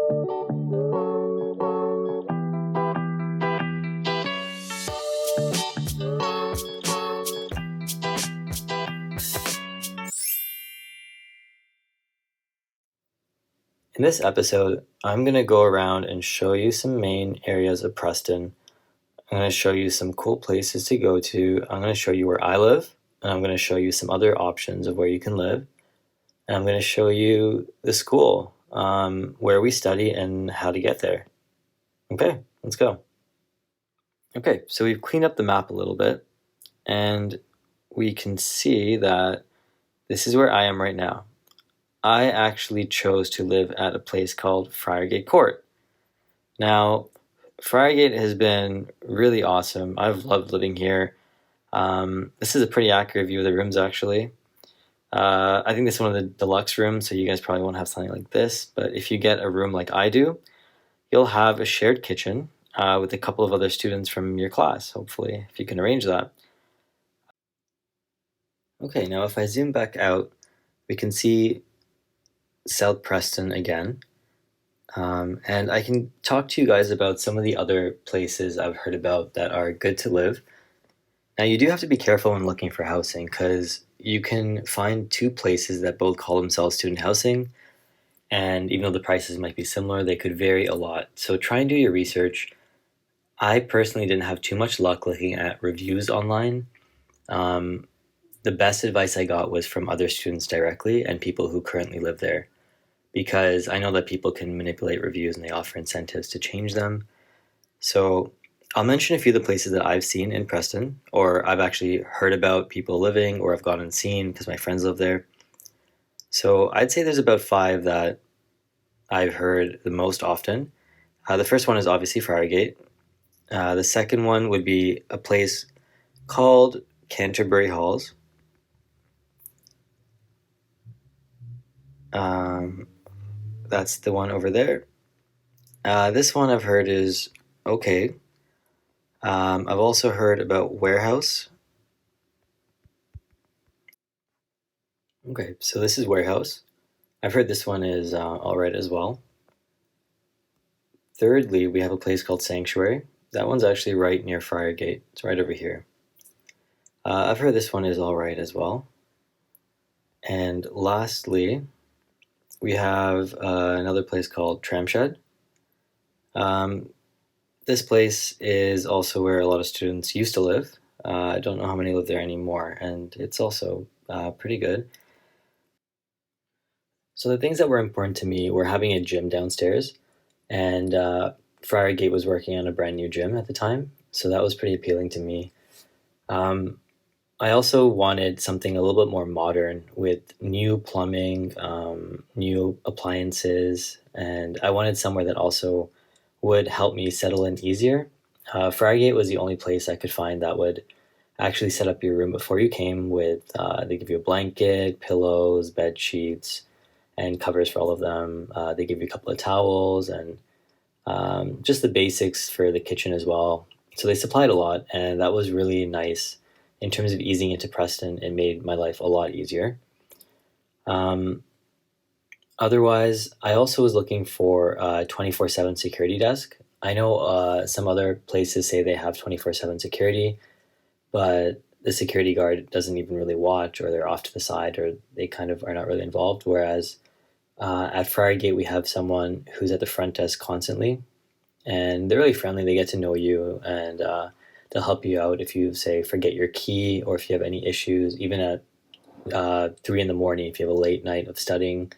In this episode, I'm going to go around and show you some main areas of Preston. I'm going to show you some cool places to go to. I'm going to show you where I live, and I'm going to show you some other options of where you can live. And I'm going to show you the school, where we study and how to get there. Okay, let's go. Okay, so we've cleaned up the map a little bit, and we can see that this is where I am right now. I actually chose to live at a place called Friargate Court. Now, Friargate has been really awesome. I've loved living here. This is a pretty accurate view of the rooms, actually. I think this is one of the deluxe rooms, so you guys probably won't have something like this. But if you get a room like I do, you'll have a shared kitchen with a couple of other students from your class, hopefully, if you can arrange that. Okay, now if I zoom back out, we can see South Preston again. And I can talk to you guys about some of the other places I've heard about that are good to live. Now, you do have to be careful when looking for housing because you can find two places that both call themselves student housing, and even though the prices might be similar, they could vary a lot. So try and do your research. I personally didn't have too much luck looking at reviews online. The best advice I got was from other students directly and people who currently live there, because I know that people can manipulate reviews and they offer incentives to change them. So I'll mention a few of the places that I've seen in Preston, or I've actually heard about people living, or I've gone and seen because my friends live there. So I'd say there's about 5 that I've heard the most often. The first one is obviously Friargate. The second one would be a place called Canterbury Halls. That's the one over there. This one I've heard is okay. I've also heard about Warehouse. Okay, so this is Warehouse. I've heard this one is alright as well. Thirdly, we have a place called Sanctuary. That one's actually right near Friargate. It's right over here. I've heard this one is alright as well. And lastly, we have another place called Tramshed. This place is also where a lot of students used to live. I don't know how many live there anymore, and it's also pretty good. So the things that were important to me were having a gym downstairs, and Friargate was working on a brand new gym at the time, so that was pretty appealing to me. I also wanted something a little bit more modern with new plumbing, new appliances, and I wanted somewhere that also would help me settle in easier. Friargate was the only place I could find that would actually set up your room before you came with, they give you a blanket, pillows, bed sheets, and covers for all of them. They give you a couple of towels and just the basics for the kitchen as well. So they supplied a lot, and that was really nice. In terms of easing into Preston, it made my life a lot easier. Otherwise, I also was looking for a 24/7 security desk. I know some other places say they have 24/7 security, but the security guard doesn't even really watch, or they're off to the side, or they kind of are not really involved. Whereas at Friargate, we have someone who's at the front desk constantly, and they're really friendly. They get to know you, and they'll help you out if you, say, forget your key, or if you have any issues, even at 3 in the morning, if you have a late night of studying.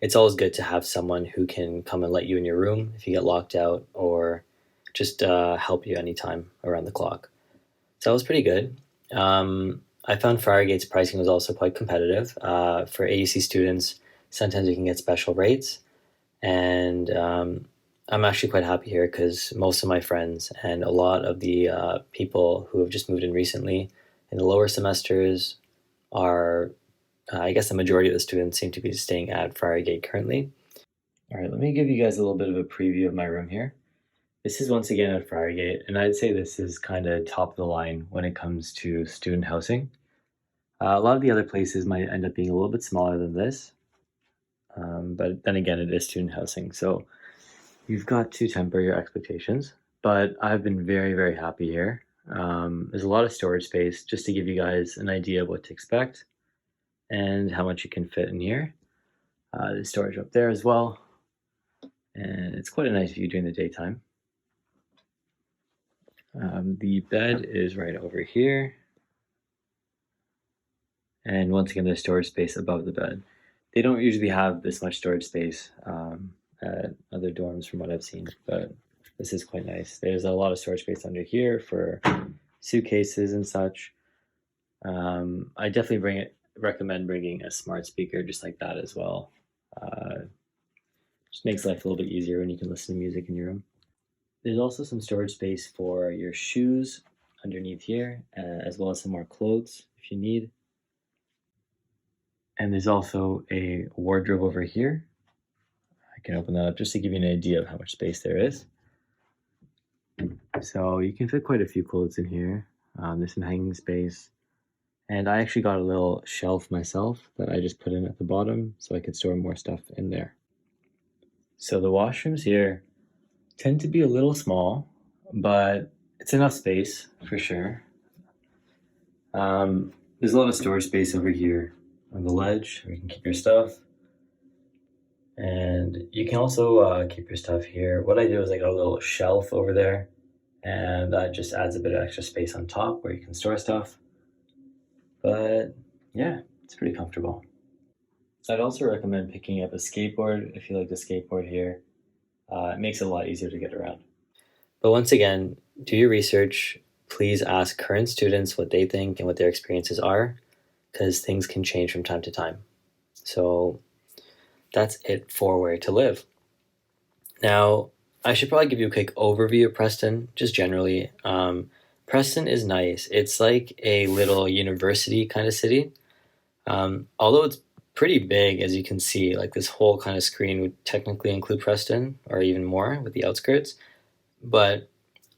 It's always good to have someone who can come and let you in your room if you get locked out, or just help you anytime around the clock. So that was pretty good. I found Friargate's pricing was also quite competitive. For AUC students, sometimes you can get special rates. And I'm actually quite happy here because most of my friends and a lot of the people who have just moved in recently in the lower semesters are, I guess the majority of the students seem to be staying at Friargate currently. All right, let me give you guys a little bit of a preview of my room here. This is once again at Friargate, and I'd say this is kind of top of the line when it comes to student housing. A lot of the other places might end up being a little bit smaller than this, but then again, it is student housing. So You've got to temper your expectations, but I've been very, very happy here. There's a lot of storage space just to give you guys an idea of what to expect and how much you can fit in here. There's storage up there as well, and it's quite a nice view during the daytime. The bed is right over here, and once again, there's storage space above the bed. They don't usually have this much storage space at other dorms from what I've seen, but this is quite nice. There's a lot of storage space under here for suitcases and such. I definitely recommend bringing a smart speaker just like that as well. Just makes life a little bit easier when you can listen to music in your room. There's also some storage space for your shoes underneath here, as well as some more clothes if you need. And there's also a wardrobe over here. I can open that up just to give you an idea of how much space there is. So you can fit quite a few clothes in here. There's some hanging space. And I actually got a little shelf myself that I just put in at the bottom so I could store more stuff in there. So the washrooms here tend to be a little small, but it's enough space for sure. There's a lot of storage space over here on the ledge where you can keep your stuff. And you can also keep your stuff here. What I do is I got a little shelf over there, and that just adds a bit of extra space on top where you can store stuff. But yeah, it's pretty comfortable. I'd also recommend picking up a skateboard if you like to skateboard here. It makes it a lot easier to get around. But once again, do your research. Please ask current students what they think and what their experiences are, because things can change from time to time. So that's it for where to live. Now, I should probably give you a quick overview of Preston, just generally. Preston is nice. It's like a little university kind of city. Although it's pretty big, as you can see, like this whole kind of screen would technically include Preston, or even more with the outskirts. But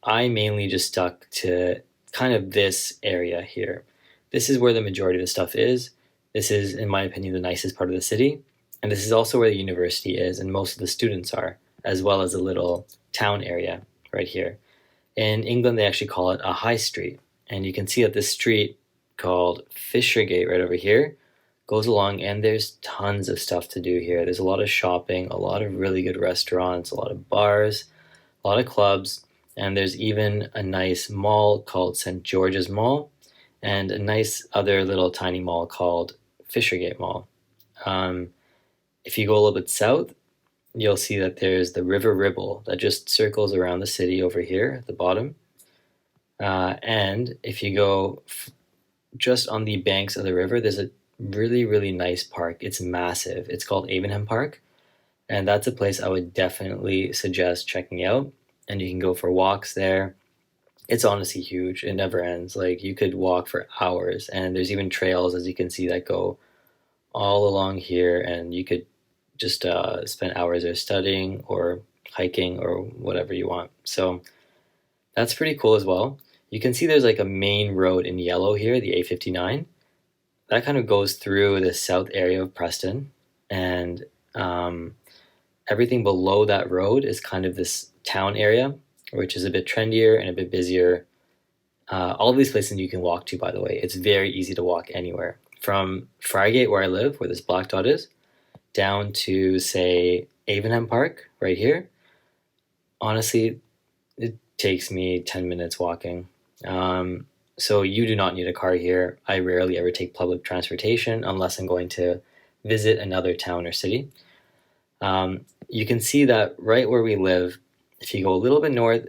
I mainly just stuck to kind of this area here. This is where the majority of the stuff is. This is, in my opinion, the nicest part of the city. And this is also where the university is and most of the students are, as well as a little town area right here. In England, they actually call it a high street. And you can see that this street called Friargate right over here goes along, and there's tons of stuff to do here. There's a lot of shopping, a lot of really good restaurants, a lot of bars, a lot of clubs, and there's even a nice mall called St. George's Mall, and a nice other little tiny mall called Friargate Mall. If you go a little bit south, you'll see that there's the River Ribble that just circles around the city over here at the bottom. And if you go just on the banks of the river, there's a really, really nice park. It's massive. It's called Avonham Park. And that's a place I would definitely suggest checking out. And you can go for walks there. It's honestly huge. It never ends. Like, you could walk for hours. And there's even trails, as you can see, that go all along here. And you could just spend hours there studying or hiking or whatever you want. So that's pretty cool as well. You can see there's like a main road in yellow here, the A59. That kind of goes through the south area of Preston. And everything below that road is kind of this town area, which is a bit trendier and a bit busier. All of these places you can walk to, by the way. It's very easy to walk anywhere. From Friargate, where I live, where this black dot is, down to, say, Avonham Park, right here. Honestly, it takes me 10 minutes walking. So you do not need a car here. I rarely ever take public transportation unless I'm going to visit another town or city. You can see that right where we live, if you go a little bit north,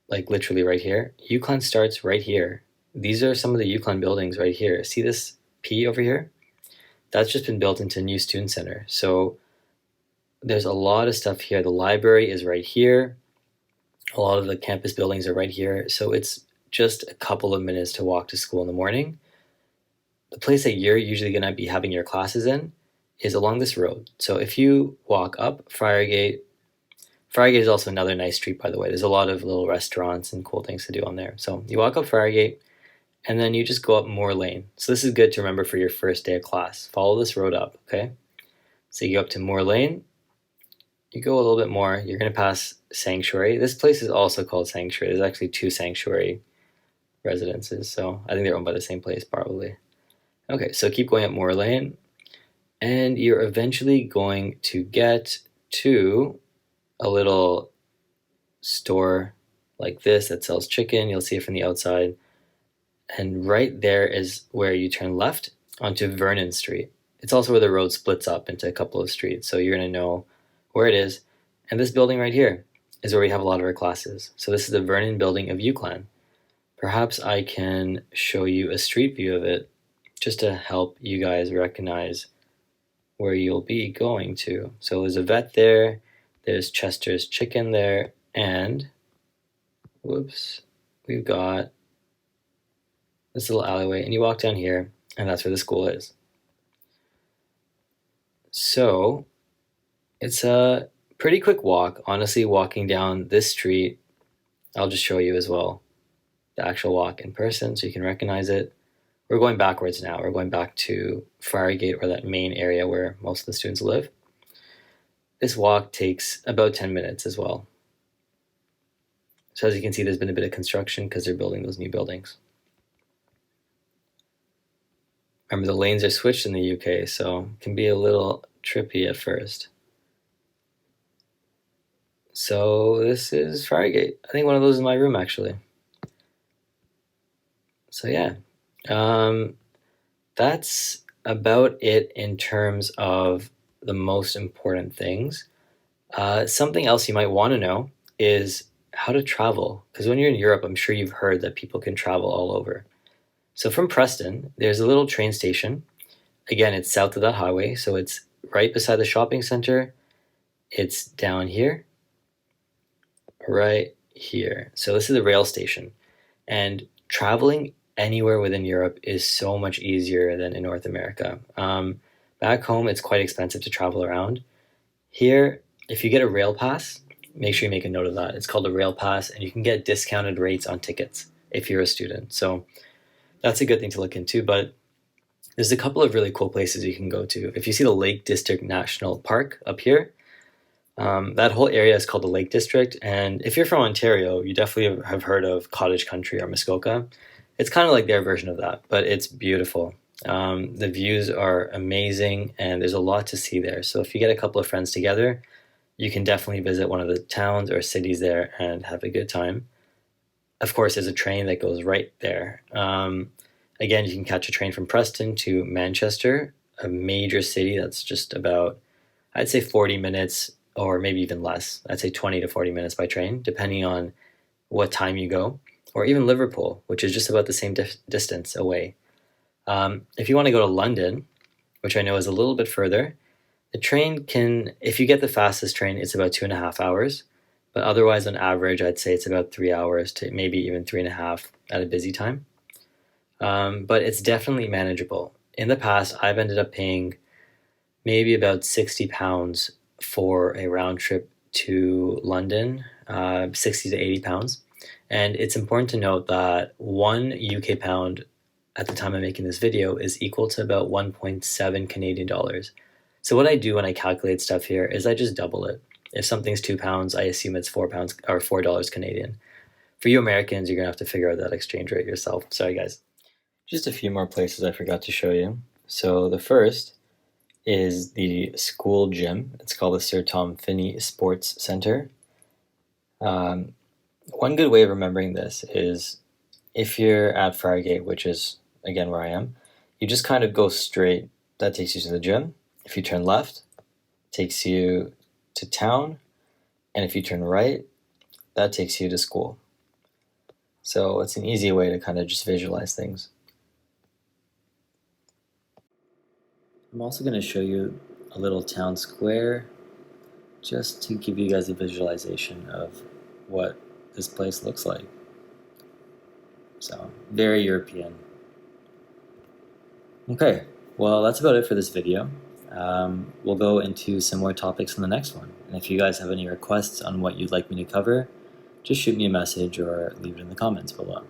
like literally right here, UConn starts right here. These are some of the UConn buildings right here. See this P over here? That's just been built into a new student center. So there's a lot of stuff here. The library is right here. A lot of the campus buildings are right here. So it's just a couple of minutes to walk to school in the morning. The place that you're usually going to be having your classes in is along this road. So if you walk up Friargate is also another nice street, by the way. There's a lot of little restaurants and cool things to do on there. So you walk up Friargate, and then you just go up Moore Lane. So this is good to remember for your first day of class. Follow this road up, okay? So you go up to Moore Lane, You go a little bit more, you're going to pass Sanctuary. This place is also called Sanctuary. There's actually two Sanctuary residences, so I think they're owned by the same place probably. Okay, so keep going up Moore Lane, and you're eventually going to get to a little store like this that sells chicken. You'll see it from the outside. And right there is where you turn left onto Vernon Street. It's also where the road splits up into a couple of streets, so you're going to know where it is. And this building right here is where we have a lot of our classes. So this is the Vernon building of UCLan. Perhaps I can show you a street view of it just to help you guys recognize where you'll be going to. So there's a vet there, there's Chester's Chicken there, and whoops, we've got this little alleyway, and you walk down here, and that's where the school is. So it's a pretty quick walk. Honestly, walking down this street, I'll just show you as well the actual walk in person so you can recognize it. We're going backwards now. We're going back to Friargate, or that main area where most of the students live. This walk takes about 10 minutes as well. So as you can see, there's been a bit of construction because they're building those new buildings. Remember, the lanes are switched in the UK, so it can be a little trippy at first. So this is Friargate. I think one of those is in my room, actually. So yeah, that's about it in terms of the most important things. Something else you might want to know is how to travel, because when you're in Europe, I'm sure you've heard that people can travel all over. So from Preston, there's a little train station. Again, it's south of that highway, so it's right beside the shopping center. It's down here, right here. So this is the rail station, and traveling anywhere within Europe is so much easier than in North America. Back home, it's quite expensive to travel around. Here, if you get a rail pass, make sure you make a note of that. It's called a rail pass, and you can get discounted rates on tickets if you're a student. So that's a good thing to look into, but there's a couple of really cool places you can go to. If you see the Lake District National Park up here, that whole area is called the Lake District, and if you're from Ontario, you definitely have heard of Cottage Country or Muskoka. It's kind of like their version of that, but it's beautiful. The views are amazing, and there's a lot to see there. So if you get a couple of friends together, you can definitely visit one of the towns or cities there and have a good time. Of course, there's a train that goes right there. Again, you can catch a train from Preston to Manchester, a major city that's just about, I'd say 40 minutes or maybe even less. I'd say 20 to 40 minutes by train, depending on what time you go. Or even Liverpool, which is just about the same distance away. If you want to go to London, which I know is a little bit further, the train can, if you get the fastest train, it's about 2.5 hours. But otherwise, on average, I'd say it's about 3 hours to maybe even 3.5 at a busy time. But it's definitely manageable. In the past, I've ended up paying maybe about £60 for a round trip to London, 60 to 80 pounds. And it's important to note that one UK pound at the time I'm making this video is equal to about 1.7 Canadian dollars. So what I do when I calculate stuff here is I just double it. If something's £2, I assume it's £4 or $4 Canadian. For you Americans, you're gonna have to figure out that exchange rate yourself. Sorry guys. Just a few more places I forgot to show you. So the first is the school gym. It's called the Sir Tom Finney Sports Centre. One good way of remembering this is if you're at Friargate, which is, again, where I am, you just kind of go straight. That takes you to the gym. If you turn left, it takes you to town. And if you turn right, that takes you to school. So it's an easy way to kind of just visualize things. I'm also going to show you a little town square just to give you guys a visualization of what this place looks like. So, very European. Okay, well that's about it for this video. We'll go into some more topics in the next one. And if you guys have any requests on what you'd like me to cover, just shoot me a message or leave it in the comments below.